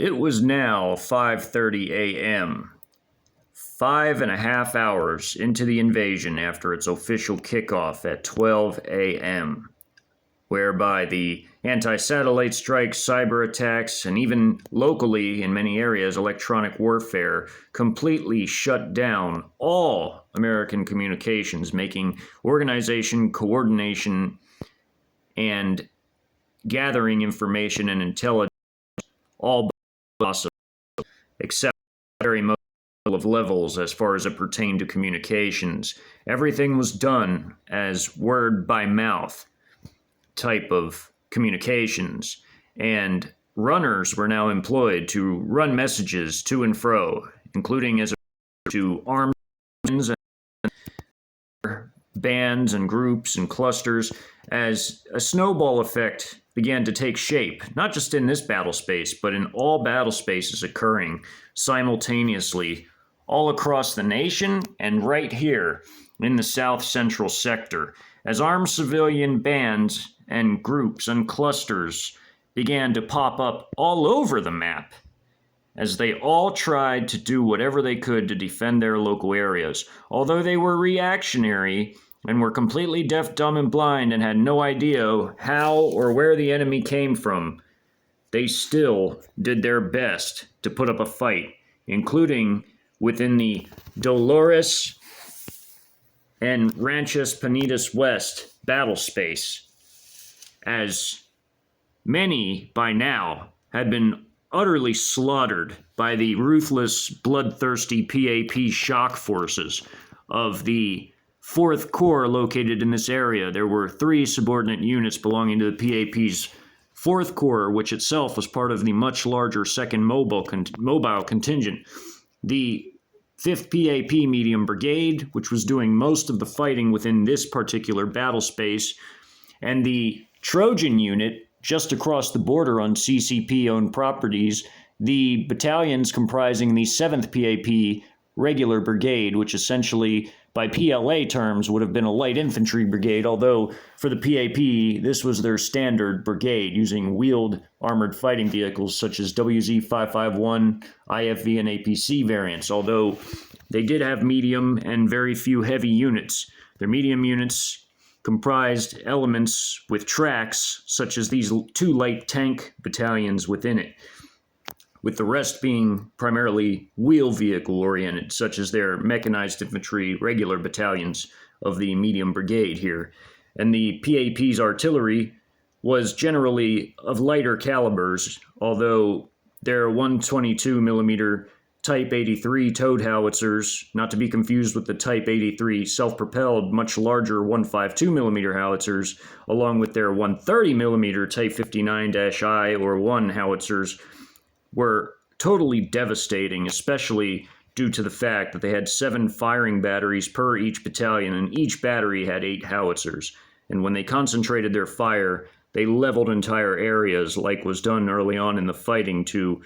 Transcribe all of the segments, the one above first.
It was now 5:30 a.m., 5.5 hours into the invasion after its official kickoff at 12 a.m., whereby the anti-satellite strikes, cyber attacks, and even locally in many areas, electronic warfare completely shut down all American communications, making organization, coordination, and gathering information and intelligence all possible, except very most of levels as far as it pertained to communications. Everything was done as word by mouth type of communications, and runners were now employed to run messages to and fro, including as to armed bands and groups and clusters, as a snowball effect began to take shape, not just in this battle space, but in all battle spaces occurring simultaneously all across the nation and right here in the south central sector, as armed civilian bands and groups and clusters began to pop up all over the map, as they all tried to do whatever they could to defend their local areas. Although they were reactionary and were completely deaf, dumb, and blind and had no idea how or where the enemy came from, they still did their best to put up a fight, including within the Dolores and Ranchas Penitas West battle space, as many by now had been utterly slaughtered by the ruthless, bloodthirsty PAP shock forces of the 4th Corps located in this area. There were 3 subordinate units belonging to the PAP's 4th Corps, which itself was part of the much larger 2nd Mobile Contingent. The 5th PAP Medium Brigade, which was doing most of the fighting within this particular battle space, and the Trojan unit, just across the border on CCP-owned properties, the battalions comprising the 7th PAP Regular Brigade, which essentially, by PLA terms, would have been a light infantry brigade, although for the PAP, this was their standard brigade, using wheeled armored fighting vehicles such as WZ-551, IFV, and APC variants, although they did have medium and very few heavy units. Their medium units comprised elements with tracks, such as these 2 light tank battalions within it, with the rest being primarily wheel vehicle oriented, such as their mechanized infantry regular battalions of the medium brigade here. And the PAP's artillery was generally of lighter calibers, although their 122 millimeter Type 83 towed howitzers, not to be confused with the Type 83 self-propelled, much larger 152 millimeter howitzers, along with their 130 millimeter Type 59-I or 1 howitzers, were totally devastating, especially due to the fact that they had 7 firing batteries per each battalion, and each battery had 8 howitzers. And when they concentrated their fire, they leveled entire areas, like was done early on in the fighting to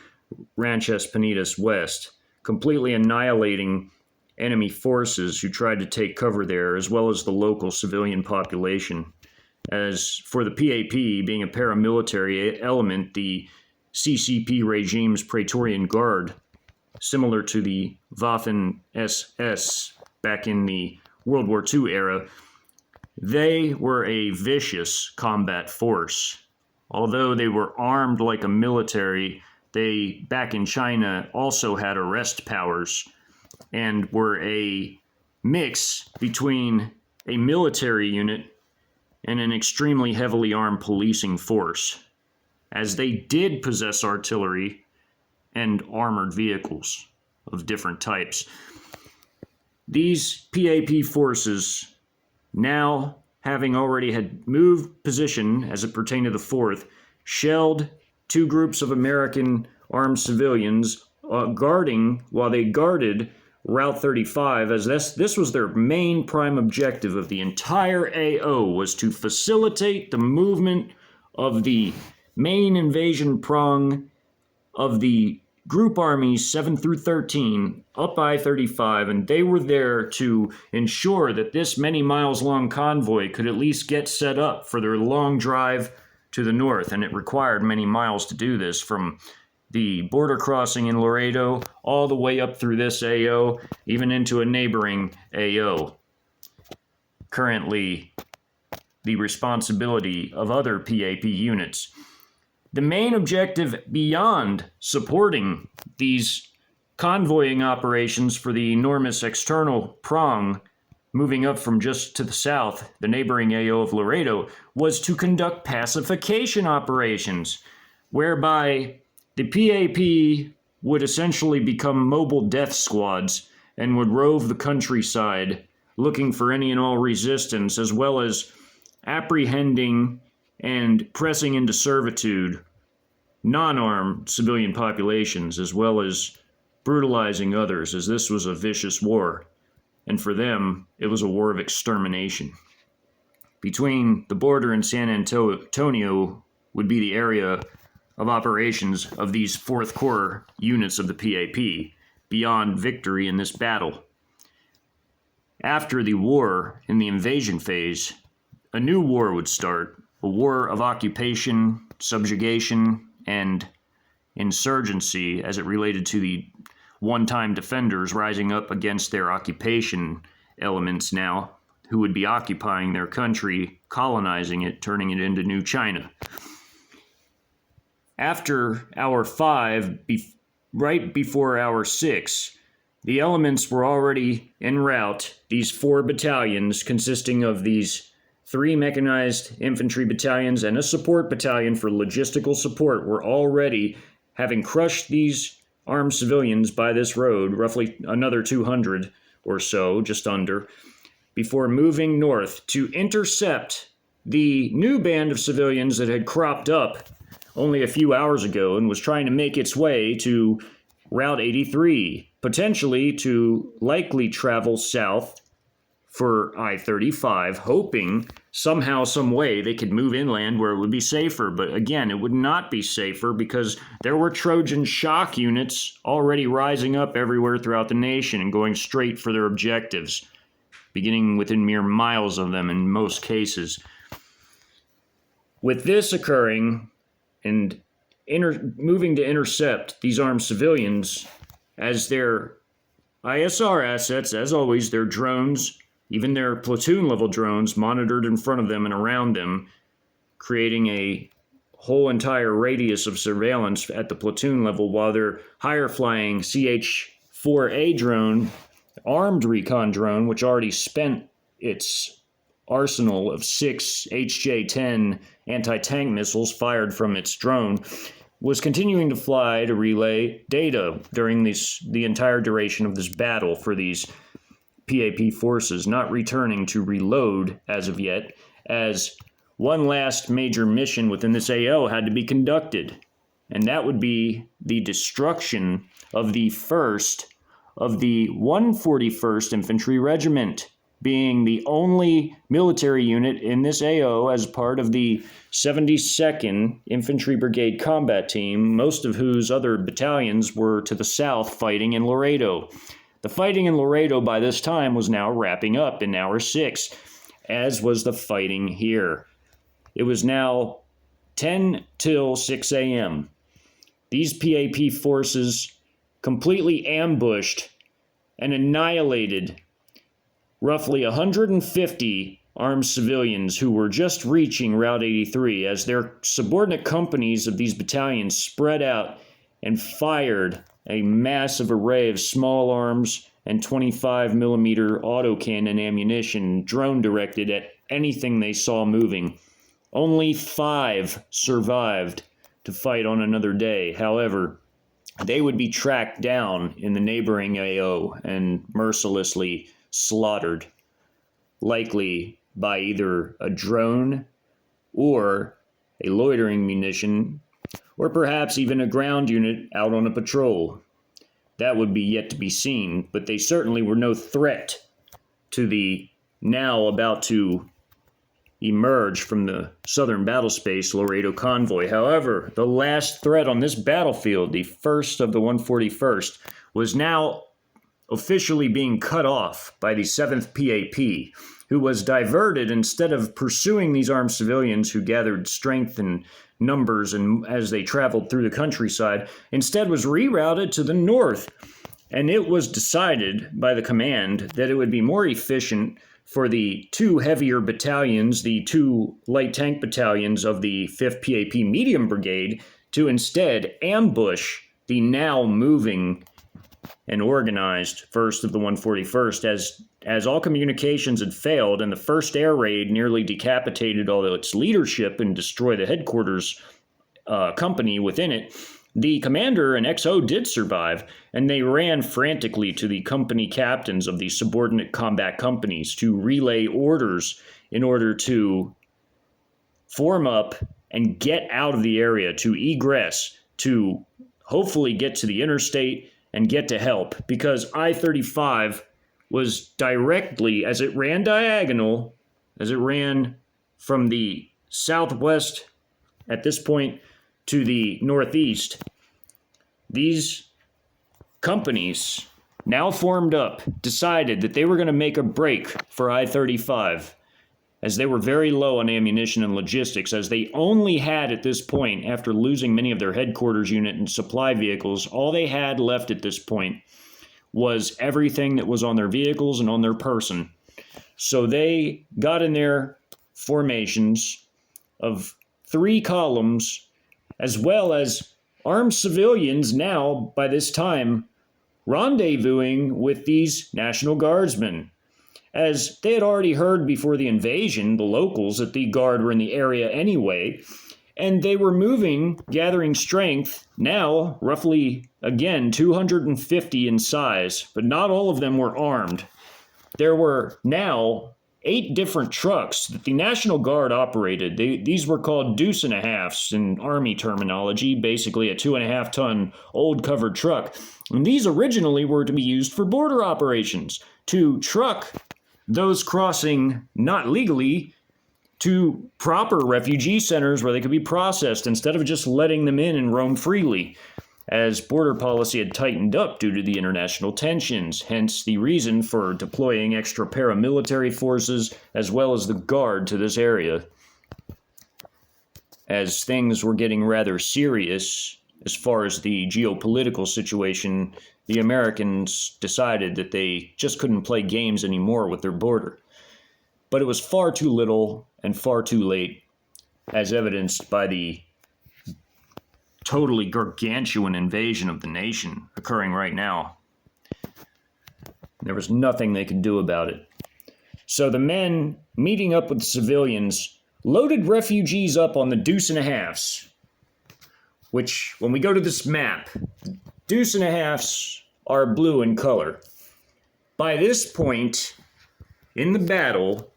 Ranchas Penitas West, completely annihilating enemy forces who tried to take cover there, as well as the local civilian population. As for the PAP being a paramilitary element, the CCP regime's Praetorian Guard, similar to the Waffen-SS back in the World War II era, they were a vicious combat force. Although they were armed like a military, they, back in China, also had arrest powers and were a mix between a military unit and an extremely heavily armed policing force, as they did possess artillery and armored vehicles of different types. These PAP forces, now having already had moved position as it pertained to the 4th, shelled 2 groups of American armed civilians guarding, while they guarded Route 35, as this was their main prime objective of the entire AO, was to facilitate the movement of the main invasion prong of the group armies 7 through 13 up I-35, and they were there to ensure that this many miles long convoy could at least get set up for their long drive to the north, and it required many miles to do this, from the border crossing in Loredo, all the way up through this AO, even into a neighboring AO. Currently, the responsibility of other PAP units. The main objective beyond supporting these convoying operations for the enormous external prong moving up from just to the south, the neighboring AO of Loredo, was to conduct pacification operations, whereby the PAP would essentially become mobile death squads and would rove the countryside looking for any and all resistance, as well as apprehending and pressing into servitude non-armed civilian populations, as well as brutalizing others, as this was a vicious war. And for them, it was a war of extermination. Between the border and San Antonio would be the area of operations of these 4th Corps units of the PAP, beyond victory in this battle. After the war, in the invasion phase, a new war would start, a war of occupation, subjugation, and insurgency as it related to the one-time defenders rising up against their occupation elements now, who would be occupying their country, colonizing it, turning it into New China. After Hour 5, right before Hour 6, the elements were already en route. These 4 battalions, consisting of these 3 mechanized infantry battalions and a support battalion for logistical support, were already, having crushed these armed civilians by this road, roughly another 200 or so, just under, before moving north to intercept the new band of civilians that had cropped up only a few hours ago and was trying to make its way to Route 83, potentially to likely travel south for I-35, hoping somehow, some way they could move inland where it would be safer. But again, it would not be safer because there were Trojan shock units already rising up everywhere throughout the nation and going straight for their objectives, beginning within mere miles of them in most cases. With this occurring and moving to intercept these armed civilians as their ISR assets, as always, their drones, even their platoon-level drones, monitored in front of them and around them, creating a whole entire radius of surveillance at the platoon level, while their higher-flying CH-4A drone, armed recon drone, which already spent its arsenal of 6 HJ-10 anti-tank missiles fired from its drone, was continuing to fly to relay data during the entire duration of this battle for these PAP forces, not returning to reload as of yet, as one last major mission within this AO had to be conducted, and that would be the destruction of the first of the 141st Infantry Regiment, being the only military unit in this AO as part of the 72nd Infantry Brigade Combat Team, most of whose other battalions were to the south fighting in Loredo. The fighting in Loredo by this time was now wrapping up in Hour 6, as was the fighting here. It was now 10 till 6 a.m. These PAP forces completely ambushed and annihilated roughly 150 armed civilians who were just reaching Route 83 as their subordinate companies of these battalions spread out and fired a massive array of small arms and 25mm autocannon ammunition drone directed at anything they saw moving. Only 5 survived to fight on another day. However, they would be tracked down in the neighboring AO and mercilessly slaughtered, likely by either a drone or a loitering munition, or perhaps even a ground unit out on a patrol. That would be yet to be seen, but they certainly were no threat to the now about to emerge from the southern battle space Loredo convoy. However, the last threat on this battlefield, the first of the 141st, was now officially being cut off by the 7th PAP, who was diverted instead of pursuing these armed civilians who gathered strength and numbers and as they traveled through the countryside, instead was rerouted to the north. And it was decided by the command that it would be more efficient for the 2 heavier battalions, the 2 light tank battalions of the 5th PAP Medium Brigade, to instead ambush the now moving and organized 1st of the 141st, as all communications had failed and the first air raid nearly decapitated all its leadership and destroyed the headquarters company within it. The commander and XO did survive, and they ran frantically to the company captains of the subordinate combat companies to relay orders in order to form up and get out of the area, to egress, to hopefully get to the interstate and get to help, because I-35 was directly, as it ran diagonal, as it ran from the southwest at this point to the northeast, these companies, now formed up, decided that they were going to make a break for I-35, as they were very low on ammunition and logistics, as they only had at this point, after losing many of their headquarters unit and supply vehicles, all they had left at this point was everything that was on their vehicles and on their person. So they got in their formations of 3 columns, as well as armed civilians now, by this time, rendezvousing with these National Guardsmen. As they had already heard before the invasion, the locals at the Guard were in the area anyway, and they were moving, gathering strength, now roughly, again, 250 in size, but not all of them were armed. There were now 8 different trucks that the National Guard operated. These were called deuce and a halfs in Army terminology, basically a 2.5-ton old covered truck. And these originally were to be used for border operations, to truck those crossing not legally to proper refugee centers where they could be processed instead of just letting them in and roam freely, as border policy had tightened up due to the international tensions, hence the reason for deploying extra paramilitary forces as well as the Guard to this area. As things were getting rather serious as far as the geopolitical situation, the Americans decided that they just couldn't play games anymore with their border. But it was far too little and far too late, as evidenced by the totally gargantuan invasion of the nation occurring right now. There was nothing they could do about it. So the men, meeting up with the civilians, loaded refugees up on the deuce and a halfs, which, when we go to this map, deuce and a halfs are blue in color. By this point in the battle,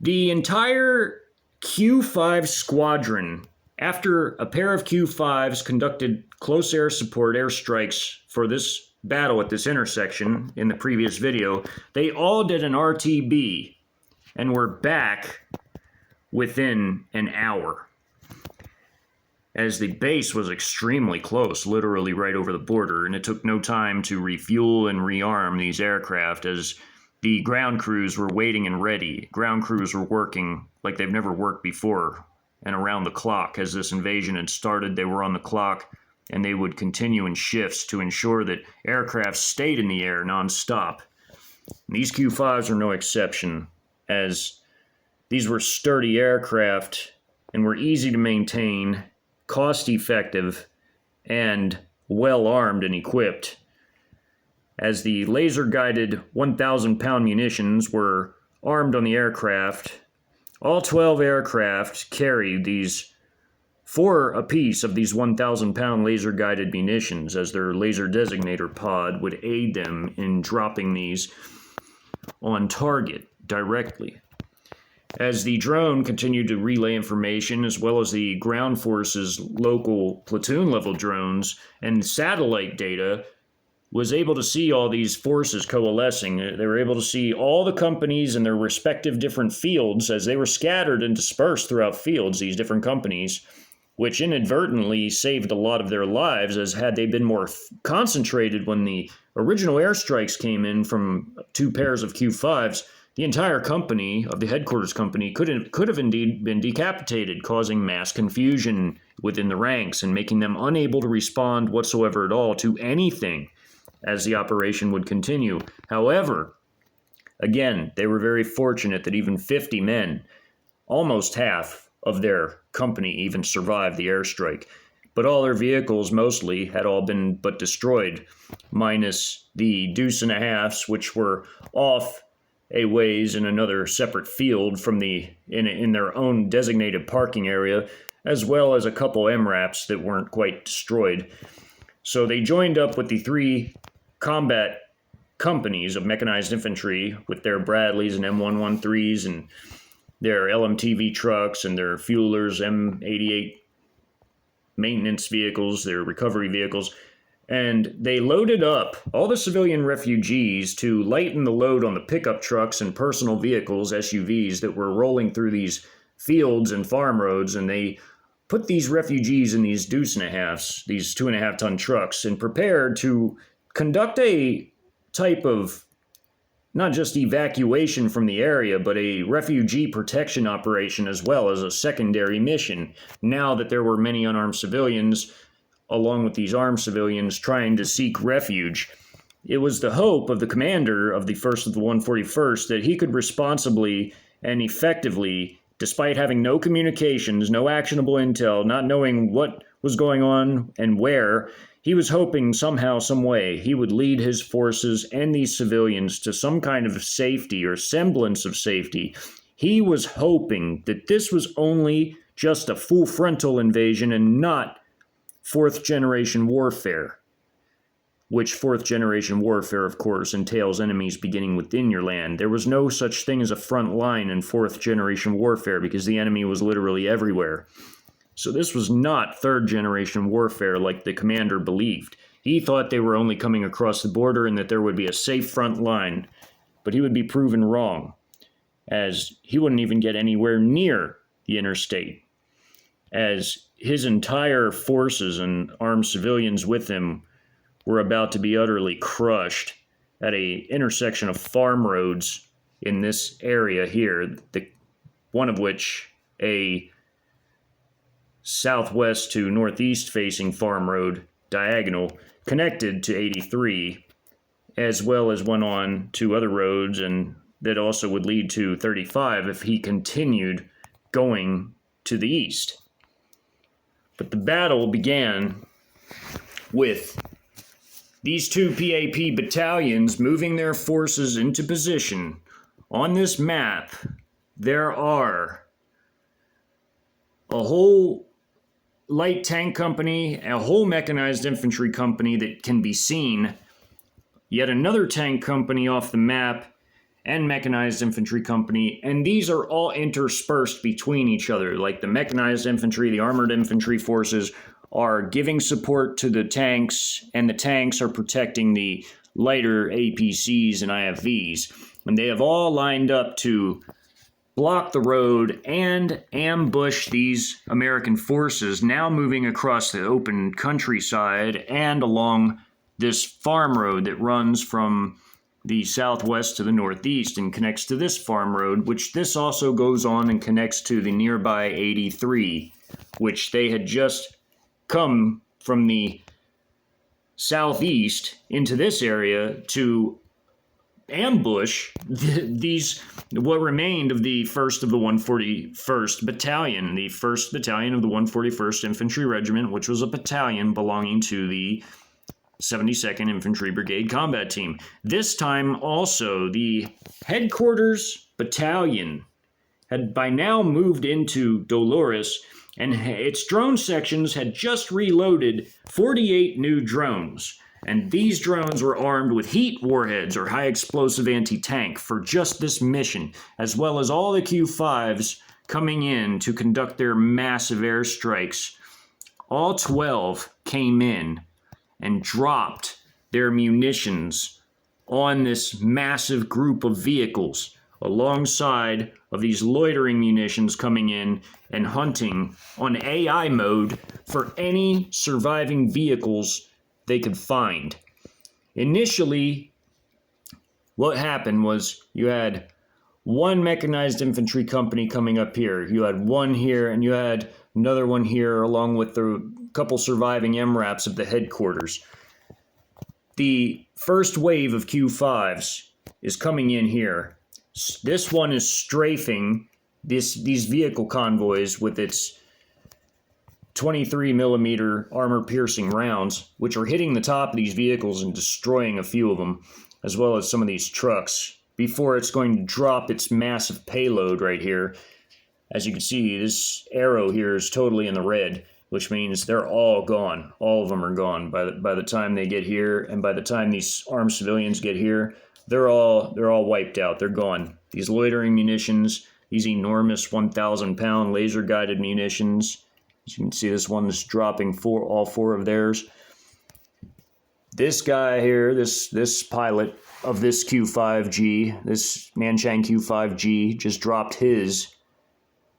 the entire Q5 squadron, after a pair of Q5s conducted close air support airstrikes for this battle at this intersection in the previous video, they all did an RTB and were back within an hour, as the base was extremely close, literally right over the border, and it took no time to refuel and rearm these aircraft, as the ground crews were waiting and ready. Ground crews were working like they've never worked before, and around the clock. As this invasion had started, they were on the clock, and they would continue in shifts to ensure that aircraft stayed in the air nonstop. These Q5s are no exception, as these were sturdy aircraft and were easy to maintain, cost-effective, and well-armed and equipped, as the laser-guided 1,000-pound munitions were armed on the aircraft. All 12 aircraft carried these 4 apiece of these 1,000-pound laser-guided munitions, as their laser designator pod would aid them in dropping these on target directly. As the drone continued to relay information, as well as the ground forces' local platoon-level drones and satellite data, was able to see all these forces coalescing. They were able to see all the companies in their respective different fields, as they were scattered and dispersed throughout fields, these different companies, which inadvertently saved a lot of their lives, as had they been more concentrated when the original airstrikes came in from 2 pairs of Q5s, the entire company of the headquarters company could have indeed been decapitated, causing mass confusion within the ranks and making them unable to respond whatsoever at all to anything as the operation would continue. However, again, they were very fortunate that even 50 men, almost half of their company, even survived the airstrike. But all their vehicles mostly had all been but destroyed, minus the deuce and a halves, which were off a ways in another separate field from in their own designated parking area, as well as a couple MRAPs that weren't quite destroyed. So they joined up with the 3 combat companies of mechanized infantry with their Bradleys and M113s and their LMTV trucks and their fuelers, M88 maintenance vehicles, their recovery vehicles, and they loaded up all the civilian refugees to lighten the load on the pickup trucks and personal vehicles, SUVs, that were rolling through these fields and farm roads, and they put these refugees in these deuce and a halves, these 2.5-ton trucks, and prepared to conduct a type of not just evacuation from the area, but a refugee protection operation as well as a secondary mission, now that there were many unarmed civilians, along with these armed civilians, trying to seek refuge. It was the hope of the commander of the 1st of the 141st that he could responsibly and effectively, despite having no communications, no actionable intel, not knowing what was going on and where, he was hoping somehow, some way, he would lead his forces and these civilians to some kind of safety or semblance of safety. He was hoping that this was only just a full frontal invasion and not 4th generation warfare, which 4th generation warfare, of course, entails enemies beginning within your land. There was no such thing as a front line in 4th generation warfare because the enemy was literally everywhere. So this was not 3rd generation warfare like the commander believed. He thought they were only coming across the border and that there would be a safe front line, but he would be proven wrong, as he wouldn't even get anywhere near the interstate, as his entire forces and armed civilians with him were about to be utterly crushed at a intersection of farm roads in this area here, one of which a southwest to northeast facing farm road diagonal connected to 83, as well as went on to other roads, and that also would lead to 35 if he continued going to the east. But the battle began with these 2 PAP battalions moving their forces into position. On this map, there are a whole light tank company, a whole mechanized infantry company that can be seen, yet another tank company off the map, and mechanized infantry company, and these are all interspersed between each other. Like the mechanized infantry, the armored infantry forces are giving support to the tanks, and the tanks are protecting the lighter APCs and IFVs. And they have all lined up to block the road and ambush these American forces now moving across the open countryside and along this farm road that runs from the southwest to the northeast and connects to this farm road, which this also goes on and connects to the nearby 83, which they had just come from the southeast into this area to ambush what remained of the 1st of the 141st Battalion, the 1st Battalion of the 141st Infantry Regiment, which was a battalion belonging to the 72nd Infantry Brigade Combat Team. This time also, the headquarters battalion had by now moved into Dolores, and its drone sections had just reloaded 48 new drones. And these drones were armed with heat warheads or high explosive anti-tank for just this mission, as well as all the Q-5s coming in to conduct their massive airstrikes. All 12 came in and dropped their munitions on this massive group of vehicles, alongside of these loitering munitions coming in and hunting on AI mode for any surviving vehicles they could find. Initially, what happened was you had one mechanized infantry company coming up here. You had one here, and you had another one here, along with the couple surviving MRAPs of the headquarters. The first wave of Q5s is coming in here. This one is strafing these vehicle convoys with its 23 millimeter armor-piercing rounds, which are hitting the top of these vehicles and destroying a few of them, as well as some of these trucks, before it's going to drop its massive payload right here. As you can see, this arrow here is totally in the red, which means they're all gone. All of them are gone by the time they get here, and by the time these armed civilians get here, they're all wiped out. They're gone. These loitering munitions, these enormous 1,000-pound laser-guided munitions. As you can see, this one is dropping all four of theirs. This guy here, this pilot of this Q5G, this Nanchang Q5G, just dropped his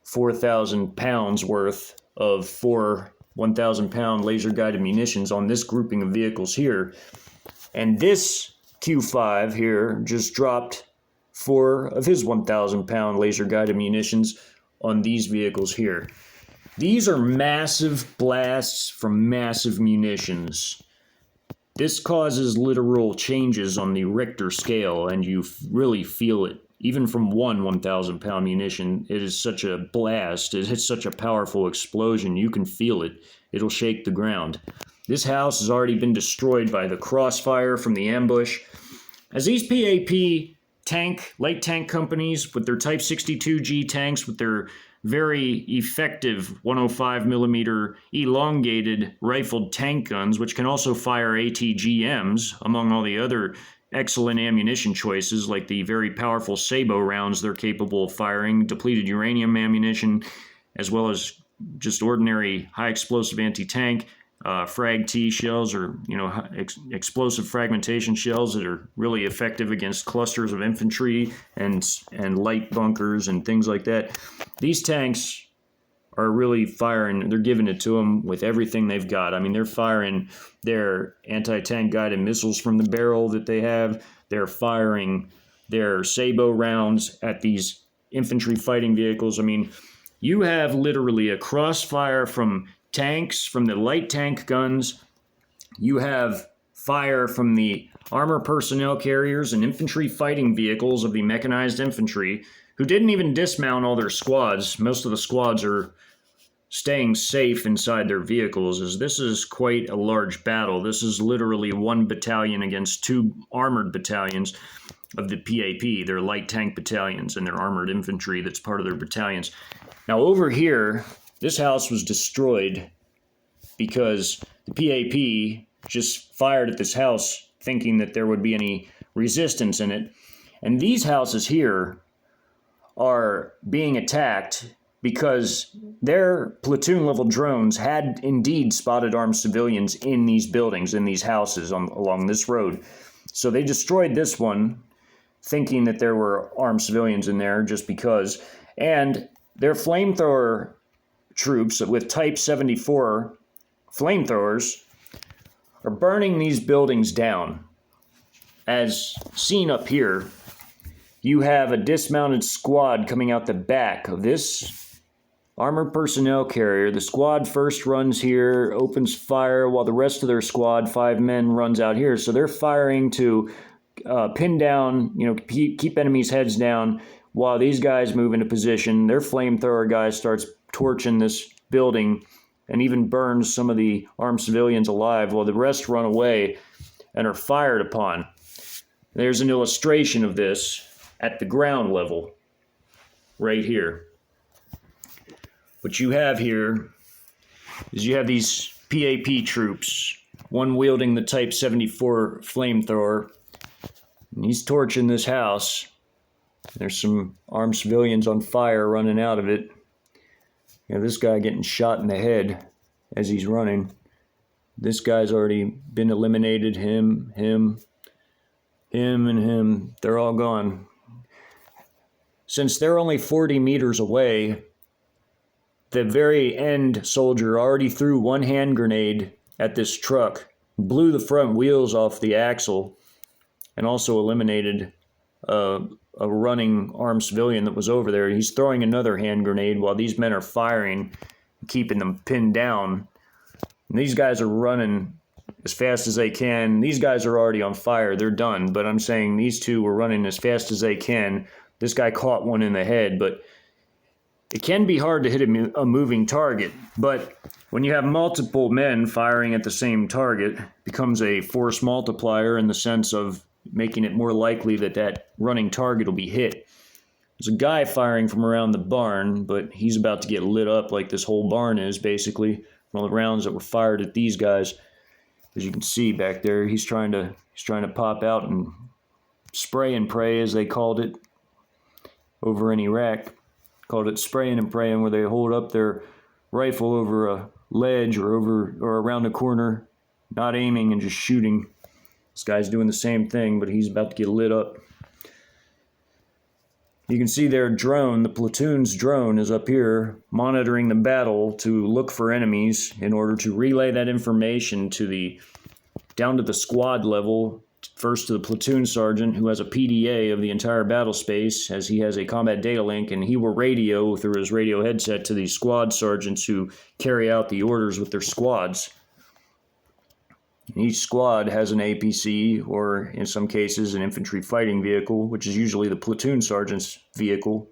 4,000 pounds worth of 4 1,000-pound laser-guided munitions on this grouping of vehicles here. And this Q5 here just dropped 4 of his 1,000-pound laser-guided munitions on these vehicles here. These are massive blasts from massive munitions. This causes literal changes on the Richter scale, and you really feel it. Even from one 1,000-pound munition, it is such a blast. It hits such a powerful explosion. You can feel it. It'll shake the ground. This house has already been destroyed by the crossfire from the ambush. As these PAP light tank companies with their Type 62G tanks, with their very effective 105 millimeter elongated rifled tank guns, which can also fire ATGMs, among all the other excellent ammunition choices, like the very powerful Sabo rounds they're capable of firing, depleted uranium ammunition, as well as just ordinary high explosive anti-tank frag-T shells, or explosive fragmentation shells that are really effective against clusters of infantry and light bunkers and things like that. These tanks are really firing. They're giving it to them with everything they've got. I mean, they're firing their anti-tank guided missiles from the barrel that they have. They're firing their Sabo rounds at these infantry fighting vehicles. I mean, you have literally a crossfire from tanks, from the light tank guns. You have fire from the armor personnel carriers and infantry fighting vehicles of the mechanized infantry, who didn't even dismount all their squads. Most of the squads are staying safe inside their vehicles, as this is quite a large battle. This is literally one battalion against 2 armored battalions of the PAP, their light tank battalions, and their armored infantry that's part of their battalions. Now over here, this house was destroyed because the PAP just fired at this house thinking that there would be any resistance in it. And these houses here are being attacked because their platoon-level drones had indeed spotted armed civilians in these buildings, in these houses along this road. So they destroyed this one, thinking that there were armed civilians in there just because. And their flamethrower troops with Type 74 flamethrowers are burning these buildings down. As seen up here, you have a dismounted squad coming out the back of this armored personnel carrier. The squad first runs here, opens fire, while the rest of their squad, 5 men, runs out here. So they're firing to pin down, keep enemies' heads down, while these guys move into position. Their flamethrower guy starts torching this building and even burns some of the armed civilians alive, while the rest run away and are fired upon. There's an illustration of this at the ground level right here. What you have here is you have these PAP troops, one wielding the Type 74 flamethrower, and he's torching this house. There's some armed civilians on fire running out of it. This guy getting shot in the head as he's running. This guy's already been eliminated. Him, and him. They're all gone. Since they're only 40 meters away, the very end soldier already threw one hand grenade at this truck, blew the front wheels off the axle, and also eliminated a a running armed civilian that was over there. He's throwing another hand grenade while these men are firing, keeping them pinned down. And these guys are running as fast as they can. These guys are already on fire. They're done. But I'm saying these two were running as fast as they can. This guy caught one in the head, but it can be hard to hit a moving target. But when you have multiple men firing at the same target, it becomes a force multiplier in the sense of making it more likely that that running target will be hit. There's a guy firing from around the barn, but he's about to get lit up like this whole barn is, basically, from all the rounds that were fired at these guys. As you can see back there, he's trying to pop out and spray and pray, as they called it over in Iraq. Called it spraying and praying, where they hold up their rifle over a ledge or around a corner, not aiming and just shooting. This guy's doing the same thing, but he's about to get lit up. You can see their drone, the platoon's drone, is up here monitoring the battle to look for enemies in order to relay that information down to the squad level, first to the platoon sergeant, who has a PDA of the entire battle space, as he has a combat data link, and he will radio through his radio headset to the squad sergeants who carry out the orders with their squads. Each squad has an APC, or in some cases an infantry fighting vehicle, which is usually the platoon sergeant's vehicle.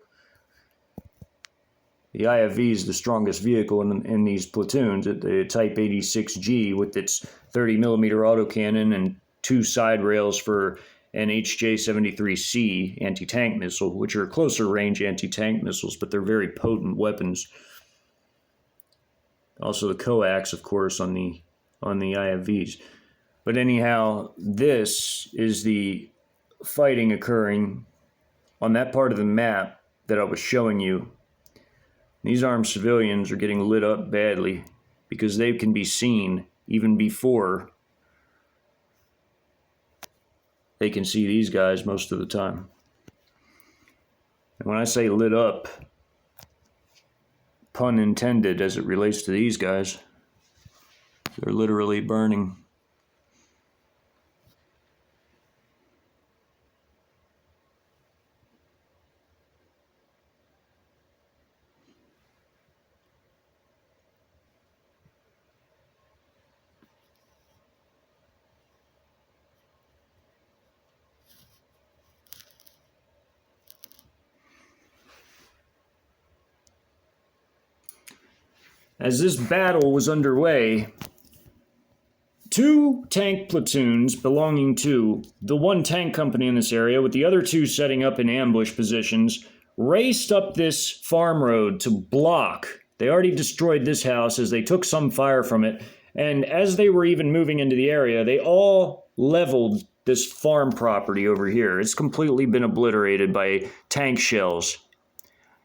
The IFV is the strongest vehicle in these platoons, the Type 86G, with its 30mm autocannon and 2 side rails for an HJ-73C anti-tank missile, which are closer range anti-tank missiles, but they're very potent weapons. Also the coax, of course, on the IFVs. But anyhow, this is the fighting occurring on that part of the map that I was showing you. These armed civilians are getting lit up badly because they can be seen even before they can see these guys most of the time. And when I say lit up, pun intended as it relates to these guys, they're literally burning. As this battle was underway, 2 tank platoons belonging to the 1 tank company in this area, with the other 2 setting up in ambush positions, raced up this farm road to block. They already destroyed this house as they took some fire from it, and as they were even moving into the area, they all leveled this farm property over here. It's completely been obliterated by tank shells,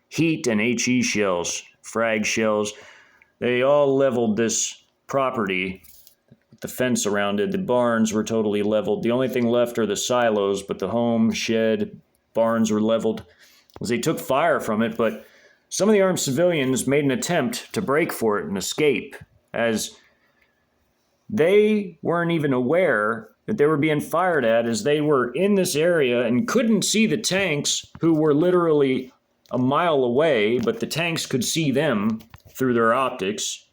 heat and HE shells, frag shells. They all leveled this property with the fence around it. The barns were totally leveled. The only thing left are the silos, but the home, shed, barns were leveled as they took fire from it. But some of the armed civilians made an attempt to break for it and escape, as they weren't even aware that they were being fired at, as they were in this area and couldn't see the tanks, who were literally a mile away, but the tanks could see them through their optics,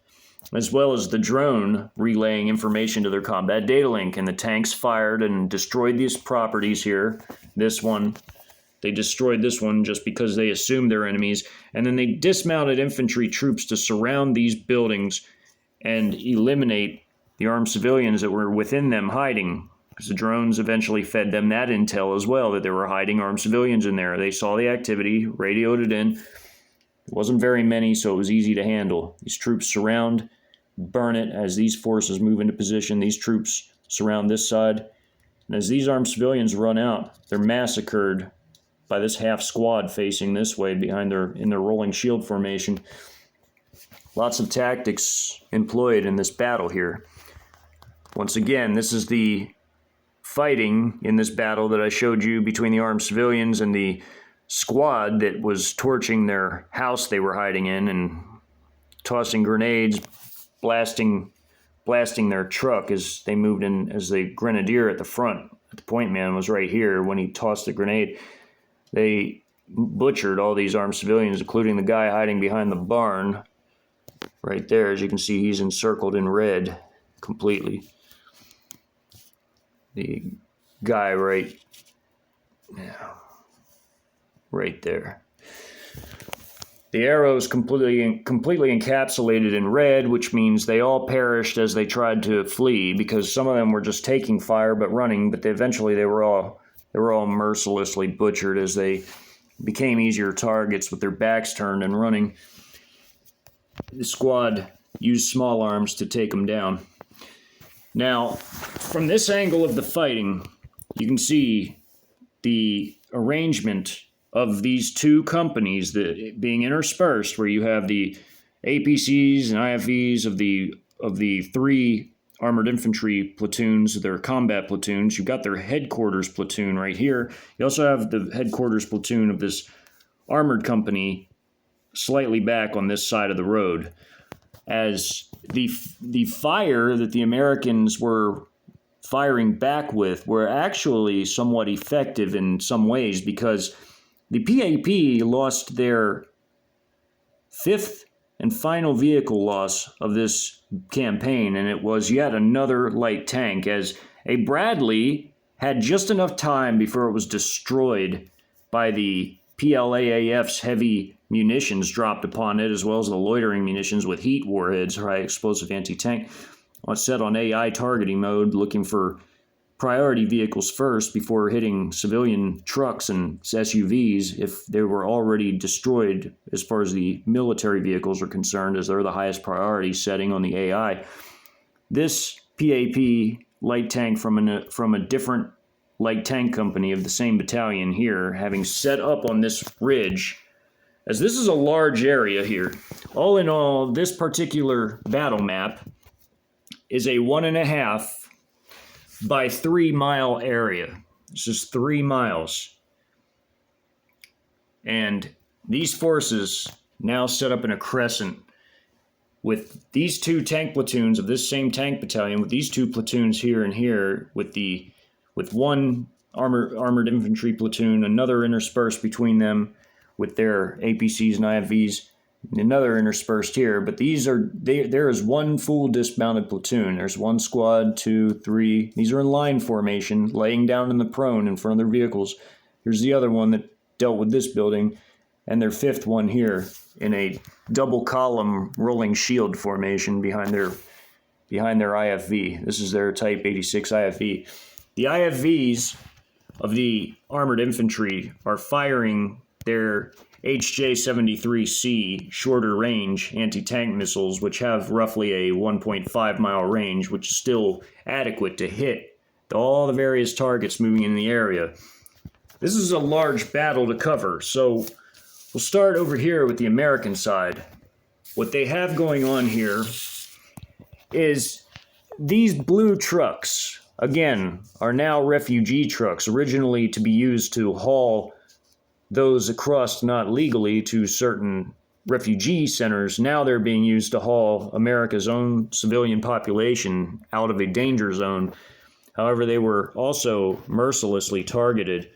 as well as the drone relaying information to their combat data link. And the tanks fired and destroyed these properties here. This one, they destroyed this one just because they assumed they're enemies. And then they dismounted infantry troops to surround these buildings and eliminate the armed civilians that were within them hiding, because the drones eventually fed them that intel as well, that there were hiding armed civilians in there. They saw the activity, radioed it in. It wasn't very many, so it was easy to handle. These troops surround, burn it as these forces move into position. These troops surround this side. And as these armed civilians run out, they're massacred by this half squad facing this way in their rolling shield formation. Lots of tactics employed in this battle here. Once again, this is the fighting in this battle that I showed you between the armed civilians and the squad that was torching their house they were hiding in and tossing grenades, blasting their truck as they moved in, as the grenadier at the front. The point man was right here when he tossed the grenade. they butchered all these armed civilians, including the guy hiding behind the barn right there. As you can see, he's encircled in red completely. The guy right there. The arrows completely encapsulated in red, which means they all perished as they tried to flee, because some of them were just taking fire but running, but eventually they were all mercilessly butchered as they became easier targets with their backs turned and running. The squad used small arms to take them down. Now, from this angle of the fighting, you can see the arrangement of these two companies that being interspersed, where you have the APCs and IFVs of the three armored infantry platoons, their combat platoons. You've got their headquarters platoon right here. You also have the headquarters platoon of this armored company slightly back on this side of the road. As the fire that the Americans were firing back with were actually somewhat effective in some ways, because the PAP lost their fifth and final vehicle loss of this campaign, and it was yet another light tank, as a Bradley had just enough time before it was destroyed by the PLAAF's heavy munitions dropped upon it, as well as the loitering munitions with heat warheads, high explosive anti-tank, set on AI targeting mode, looking for priority vehicles first before hitting civilian trucks and SUVs if they were already destroyed as far as the military vehicles are concerned, as they're the highest priority setting on the AI. This PAP light tank from a different light tank company of the same battalion here, having set up on this ridge, as this is a large area here. All in all, this particular battle map is a 1.5 by 3 mile area. This is 3 miles. And these forces now set up in a crescent with these two tank platoons of this same tank battalion, with these two platoons here and here, with one armored infantry platoon, another interspersed between them with their APCs and IFVs, another interspersed here. But there is one full dismounted platoon. There's one squad, 2, 3. These are in line formation, laying down in the prone in front of their vehicles. Here's the other one that dealt with this building, and their fifth one here in a double column rolling shield formation behind their IFV. This is their Type 86 IFV. The IFVs of the armored infantry are firing their HJ-73C shorter range anti-tank missiles, which have roughly a 1.5 mile range, which is still adequate to hit all the various targets moving in the area. This is a large battle to cover, so we'll start over here with the American side. What they have going on here is these blue trucks, again, are now refugee trucks, originally to be used to haul those across not legally to certain refugee centers. Now they're being used to haul America's own civilian population out of a danger zone. However, they were also mercilessly targeted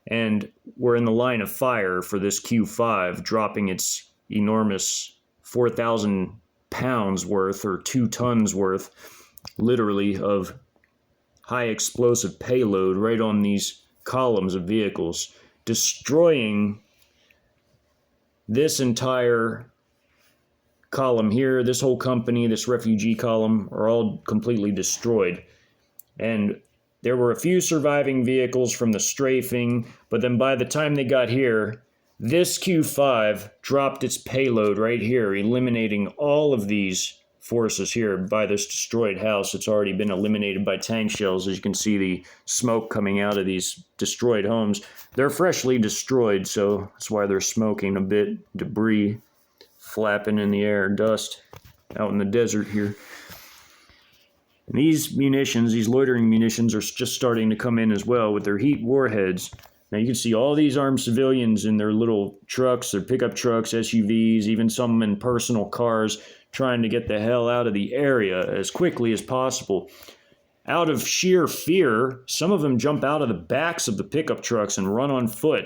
and were in the line of fire for this Q5, dropping its enormous 4,000 pounds worth, or 2 tons worth, literally, of high explosive payload right on these columns of vehicles, destroying this entire column here. This whole company, this refugee column, are all completely destroyed. And there were a few surviving vehicles from the strafing, but then by the time they got here, this Q5 dropped its payload right here, eliminating all of these forces here by this destroyed house. It's already been eliminated by tank shells. As you can see, the smoke coming out of these destroyed homes. They're freshly destroyed, so that's why they're smoking a bit. Debris flapping in the air, dust out in the desert here. And these munitions, these loitering munitions, are just starting to come in as well with their heat warheads. Now you can see all these armed civilians in their little trucks, their pickup trucks, SUVs, even some in personal cars, trying to get the hell out of the area as quickly as possible. Out of sheer fear, some of them jump out of the backs of the pickup trucks and run on foot.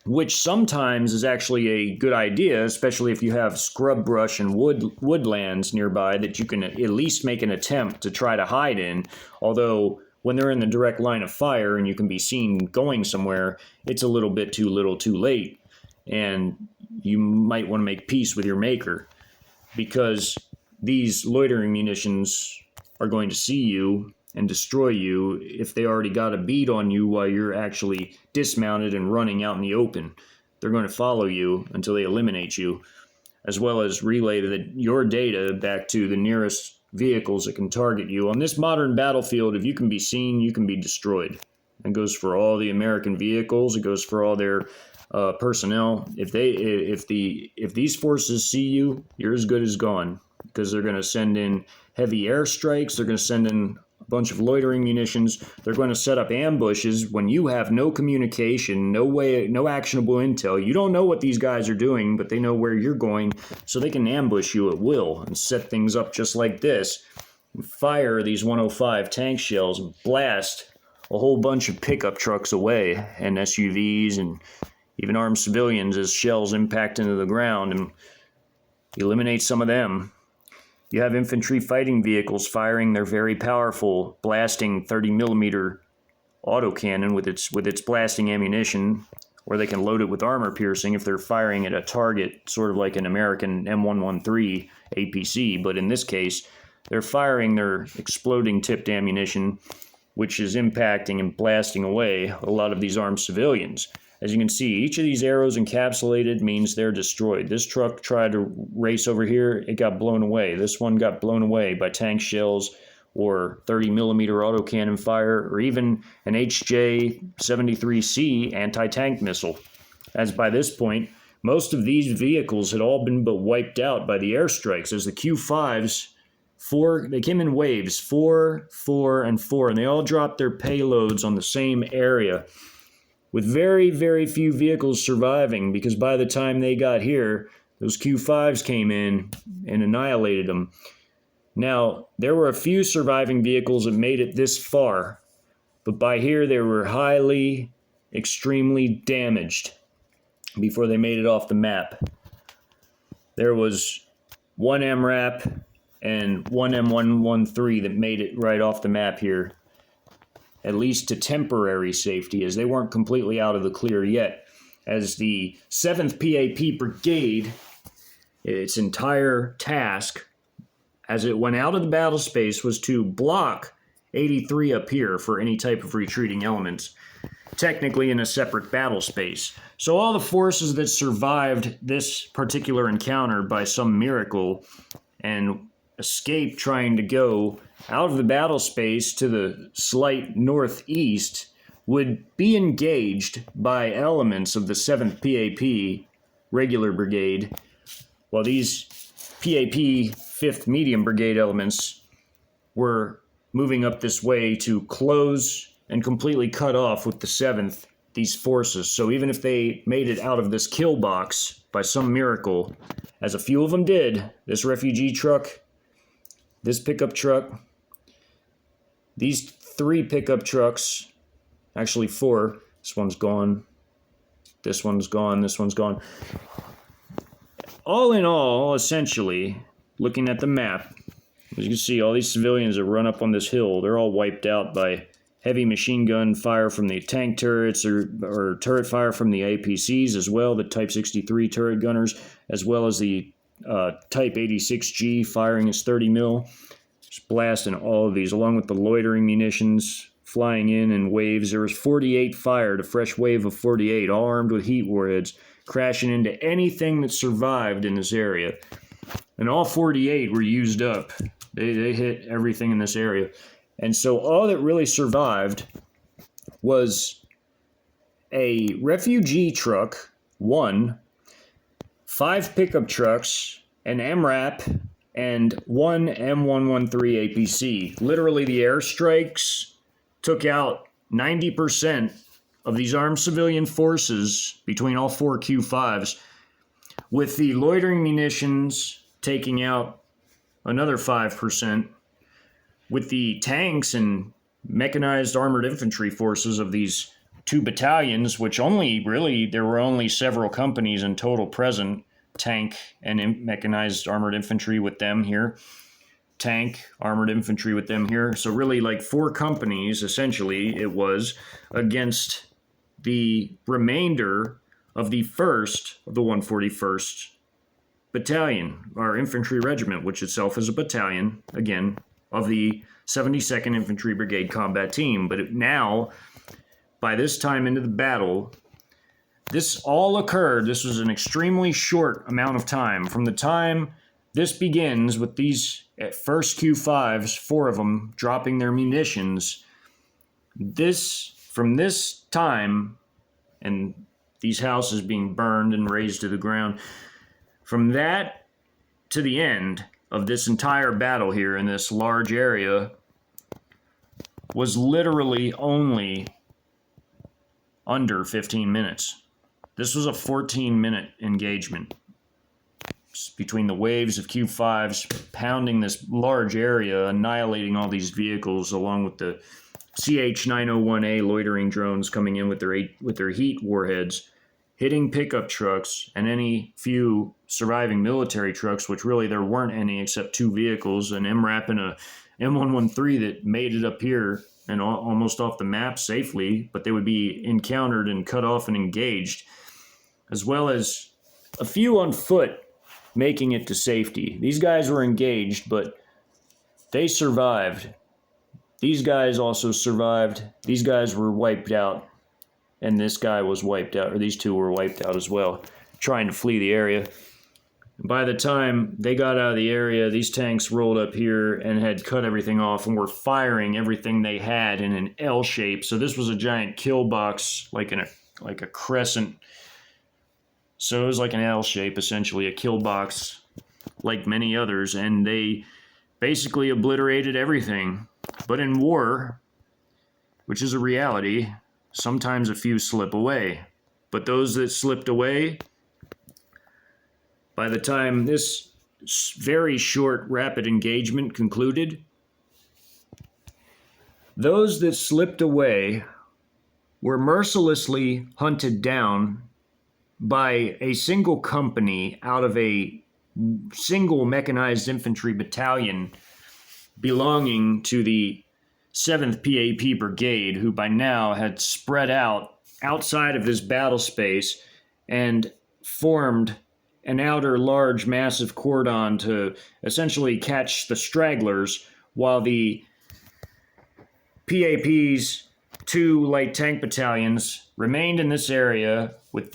which sometimes is actually a good idea, especially if you have scrub brush and woodlands nearby that you can at least make an attempt to try to hide in. Although when they're in the direct line of fire and you can be seen going somewhere, it's a little bit too little too late. And you might want to make peace with your maker, because these loitering munitions are going to see you and destroy you if they already got a bead on you while you're actually dismounted and running out in the open. They're going to follow you until they eliminate you, as well as relay your data back to the nearest vehicles that can target you. On this modern battlefield, if you can be seen, you can be destroyed. It goes for all the American vehicles. It goes for all their personnel. If these forces see you, you're as good as gone, because they're going to send in heavy airstrikes. They're going to send in a bunch of loitering munitions. They're going to set up ambushes when you have no communication, no actionable intel. You don't know what these guys are doing, but they know where you're going, so they can ambush you at will and set things up just like this. Fire these 105 tank shells and blast a whole bunch of pickup trucks away, and SUVs, and even armed civilians as shells impact into the ground, and eliminate some of them. You have infantry fighting vehicles firing their very powerful blasting 30mm autocannon with its blasting ammunition, or they can load it with armor piercing if they're firing at a target, sort of like an American M113 APC. But in this case, they're firing their exploding tipped ammunition, which is impacting and blasting away a lot of these armed civilians. As you can see, each of these arrows encapsulated means they're destroyed. This truck tried to race over here, it got blown away. This one got blown away by tank shells or 30mm autocannon fire, or even an HJ-73C anti-tank missile. As by this point, most of these vehicles had all been but wiped out by the airstrikes, as the Q5s, they came in waves, 4, 4, and 4, and they all dropped their payloads on the same area, with very, very few vehicles surviving, because by the time they got here, those Q5s came in and annihilated them. Now, there were a few surviving vehicles that made it this far, but by here they were highly, extremely damaged before they made it off the map. There was one MRAP and one M113 that made it right off the map here, at least to temporary safety, as they weren't completely out of the clear yet, as the 7th PAP Brigade, its entire task, as it went out of the battle space, was to block 83 up here for any type of retreating elements, technically in a separate battle space. So all the forces that survived this particular encounter by some miracle and escaped trying to go out of the battle space to the slight northeast would be engaged by elements of the 7th PAP regular brigade, while these PAP 5th medium brigade elements were moving up this way to close and completely cut off with the 7th these forces. So even if they made it out of this kill box by some miracle, as a few of them did, this refugee truck, this pickup truck, these 3 pickup trucks, actually 4, this one's gone, this one's gone, this one's gone. All in all, essentially, looking at the map, as you can see, all these civilians that run up on this hill, they're all wiped out by heavy machine gun fire from the tank turrets, or turret fire from the APCs as well, the Type 63 turret gunners, as well as the Type 86G firing its 30mm. Just blasting all of these, along with the loitering munitions flying in waves. There was 48 fired, a fresh wave of 48, all armed with heat warheads, crashing into anything that survived in this area. And all 48 were used up. They hit everything in this area. And so all that really survived was a refugee truck, 1, 5 pickup trucks, an MRAP, and 1 M113 APC. Literally, the airstrikes took out 90% of these armed civilian forces between all 4 Q5s, with the loitering munitions taking out another 5%, with the tanks and mechanized armored infantry forces of these two battalions, which there were only several companies in total present, tank and mechanized armored infantry with them here. Tank, armored infantry with them here. So really like 4 companies, essentially, it was, against the remainder of the 1st of the 141st Battalion, our infantry regiment, which itself is a battalion, again, of the 72nd Infantry Brigade Combat Team. But now, by this time into the battle, this all occurred. This was an extremely short amount of time. From the time this begins with these at first Q5s, 4 of them dropping their munitions, from this time, and these houses being burned and razed to the ground, from that to the end of this entire battle here in this large area was literally only under 15 minutes. This was a 14-minute engagement between the waves of Q5s pounding this large area, annihilating all these vehicles, along with the CH-901A loitering drones coming in with their heat warheads, hitting pickup trucks and any few surviving military trucks, which really there weren't any except 2 vehicles, an MRAP and a M113 that made it up here and almost off the map safely, but they would be encountered and cut off and engaged, as well as a few on foot making it to safety. These guys were engaged, but they survived. These guys also survived. These guys were wiped out, and this guy was wiped out, or these 2 were wiped out as well, trying to flee the area. By the time they got out of the area, these tanks rolled up here and had cut everything off and were firing everything they had in an L shape. So this was a giant kill box, like a crescent. So it was like an L shape, essentially, a kill box, like many others, and they basically obliterated everything. But in war, which is a reality, sometimes a few slip away. But those that slipped away, by the time this very short, rapid engagement concluded, those that slipped away were mercilessly hunted down by a single company out of a single mechanized infantry battalion belonging to the 7th PAP Brigade, who by now had spread out outside of this battle space and formed an outer large massive cordon to essentially catch the stragglers, while the PAP's 2 light tank battalions remained in this area with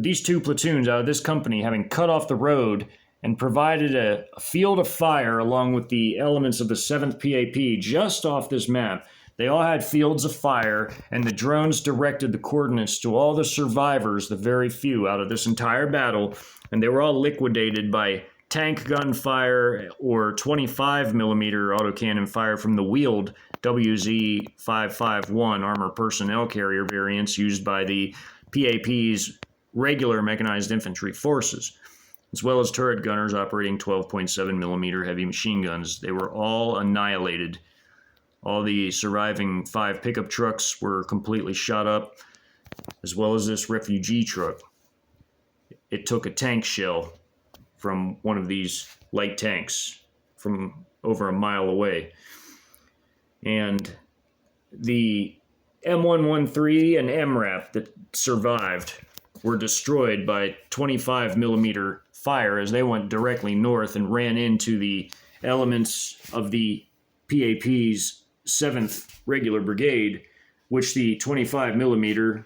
these 2 platoons out of this company having cut off the road and provided a field of fire along with the elements of the 7th PAP just off this map. They all had fields of fire, and the drones directed the coordinates to all the survivors, the very few out of this entire battle, and they were all liquidated by tank gunfire or 25 millimeter autocannon fire from the wheeled WZ-551 armor personnel carrier variants used by the PAP's regular mechanized infantry forces, as well as turret gunners operating 12.7 millimeter heavy machine guns. They were all annihilated. All the surviving 5 pickup trucks were completely shot up, as well as this refugee truck. It took a tank shell from one of these light tanks from over a mile away. And the M113 and MRAP that survived were destroyed by 25 millimeter fire as they went directly north and ran into the elements of the PAP's 7th Regular Brigade, which the 25 millimeter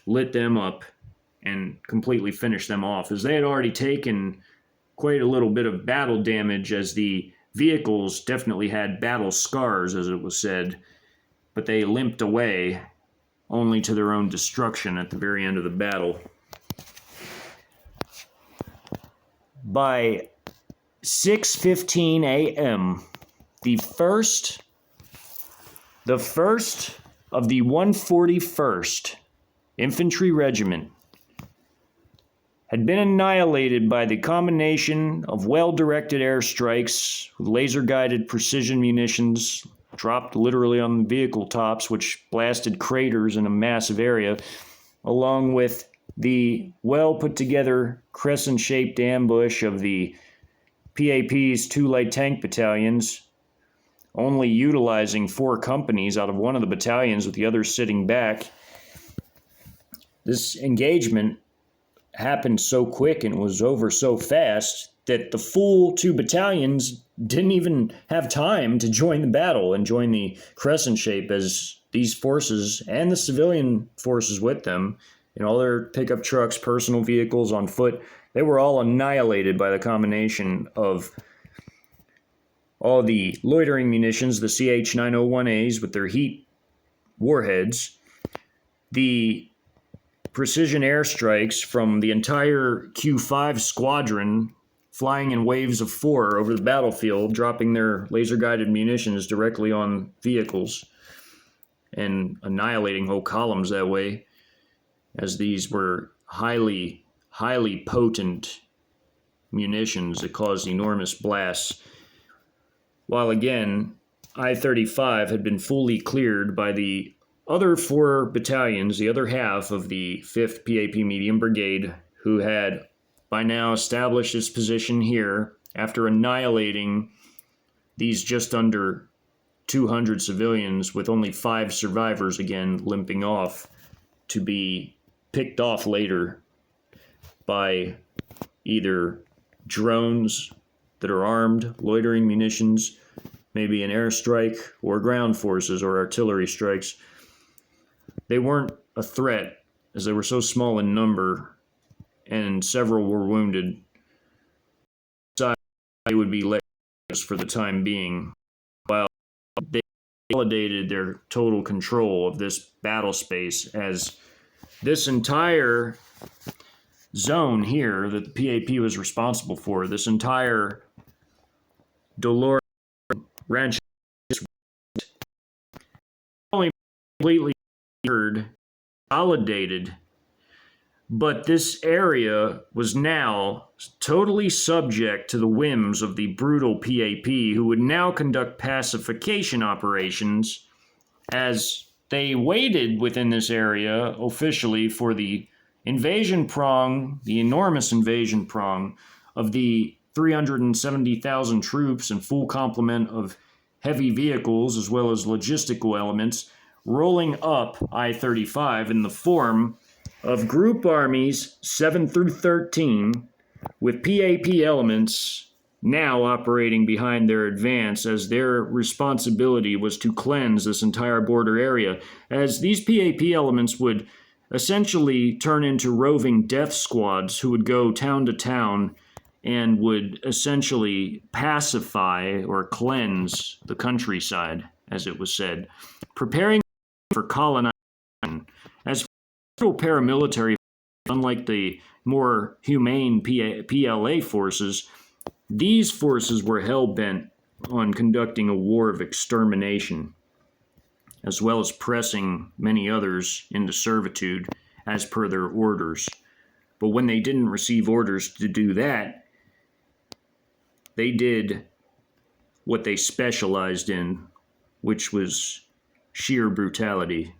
lit them up and completely finished them off, as they had already taken quite a little bit of battle damage, as the vehicles definitely had battle scars, as it was said, but they limped away only to their own destruction at the very end of the battle. By 6:15 a.m., the first of the 141st Infantry Regiment had been annihilated by the combination of well-directed airstrikes with laser-guided precision munitions, dropped literally on the vehicle tops, which blasted craters in a massive area, along with the well put together crescent shaped ambush of the PAP's 2 light tank battalions, only utilizing 4 companies out of one of the battalions with the others sitting back. This engagement happened so quick and was over so fast that the full 2 battalions didn't even have time to join the battle and join the crescent shape, as these forces and the civilian forces with them, in all their pickup trucks, personal vehicles, on foot, they were all annihilated by the combination of all the loitering munitions, the CH-901As with their heat warheads, the precision airstrikes from the entire Q-5 squadron flying in waves of 4 over the battlefield, dropping their laser-guided munitions directly on vehicles and annihilating whole columns that way, as these were highly potent munitions that caused enormous blasts. While again, I-35 had been fully cleared by the other 4 battalions, the other half of the 5th PAP Medium Brigade, who had by now established its position here after annihilating these just under 200 civilians, with only 5 survivors again limping off to be picked off later by either drones that are armed, loitering munitions, maybe an airstrike, or ground forces or artillery strikes. They weren't a threat, as they were so small in number, and several were wounded. They would be let for the time being, while they validated their total control of this battle space, as this entire zone here that the PAP was responsible for, this entire Dolores Ranchas, only completely consolidated, but this area was now totally subject to the whims of the brutal PAP, who would now conduct pacification operations as they waited within this area officially for the invasion prong, the enormous invasion prong of the 370,000 troops and full complement of heavy vehicles as well as logistical elements rolling up I-35 in the form of group armies 7 through 13 with PAP elements now operating behind their advance, as their responsibility was to cleanse this entire border area, as these PAP elements would essentially turn into roving death squads who would go town to town and would essentially pacify or cleanse the countryside, as it was said, preparing for colonization. As federal paramilitary, unlike the more humane PLA forces, these forces were hell-bent on conducting a war of extermination, as well as pressing many others into servitude as per their orders. But when they didn't receive orders to do that, they did what they specialized in, which was sheer brutality,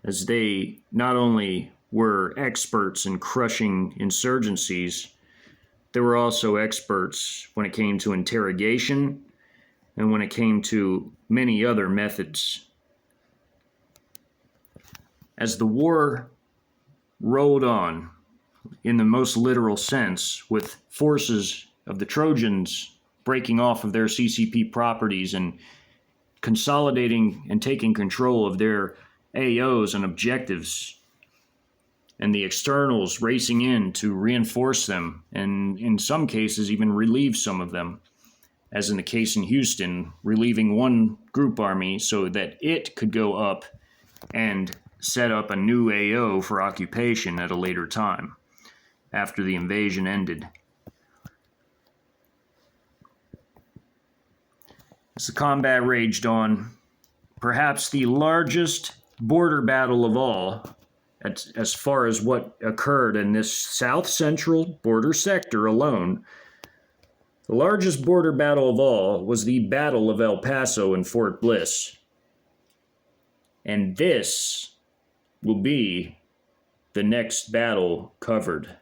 as they not only were experts in crushing insurgencies, they were also experts when it came to interrogation and when it came to many other methods. As the war rolled on, in the most literal sense, with forces of the Trojans breaking off of their CCP properties and consolidating and taking control of their AOs and objectives, and the externals racing in to reinforce them, and in some cases even relieve some of them, as in the case in Houston, relieving one group army so that it could go up and set up a new AO for occupation at a later time, after the invasion ended. As the combat raged on, perhaps the largest border battle of all, as far as what occurred in this south-central border sector alone, The largest border battle of all was the Battle of El Paso and Fort Bliss. And this will be the next battle covered.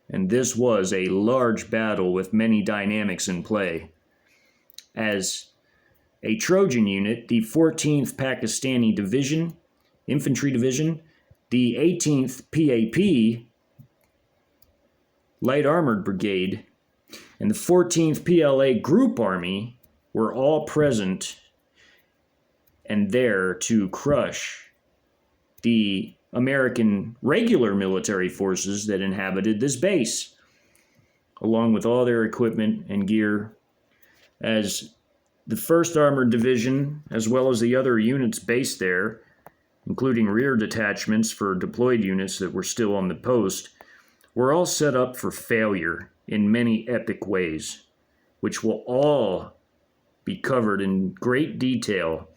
And this was a large battle with many dynamics in play. As a Trojan unit, the 14th Pakistani Division, Infantry Division, the 18th PAP Light Armored Brigade, and the 14th PLA Group Army were all present and there to crush the American regular military forces that inhabited this base, along with all their equipment and gear, as the 1st Armored Division, as well as the other units based there, including rear detachments for deployed units that were still on the post, were all set up for failure in many epic ways, which will all be covered in great detail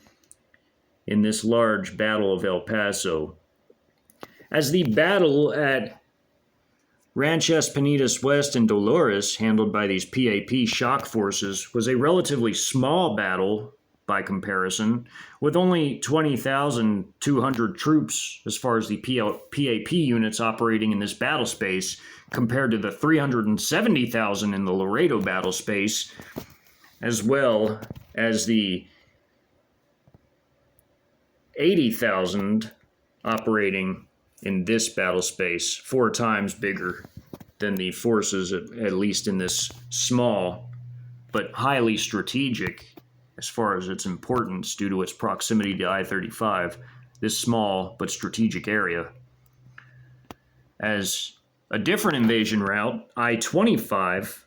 in this large Battle of El Paso. As the battle at Ranchas, Penitas West, and Dolores, handled by these PAP shock forces, was a relatively small battle by comparison, with only 20,200 troops as far as the PAP units operating in this battle space, compared to the 370,000 in the Loredo battle space, as well as the 80,000 operating in this battle space, 4 times bigger than the forces, at least in this small but highly strategic, as far as its importance due to its proximity to I-35, this small but strategic area. As a different invasion route, I-25,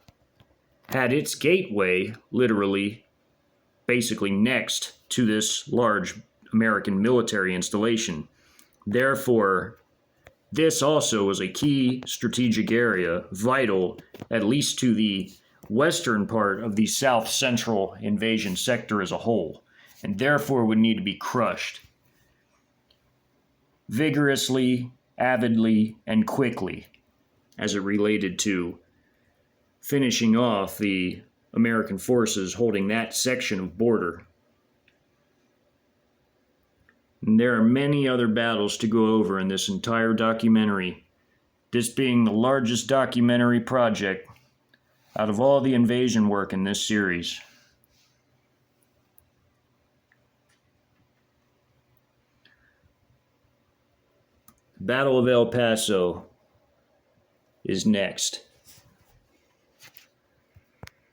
had its gateway literally basically next to this large American military installation. Therefore, this also was a key strategic area, vital at least to the western part of the south central invasion sector as a whole, and therefore would need to be crushed vigorously, avidly, and quickly as it related to finishing off the American forces holding that section of border. And there are many other battles to go over in this entire documentary, this being the largest documentary project out of all the invasion work in this series. The Battle of El Paso is next.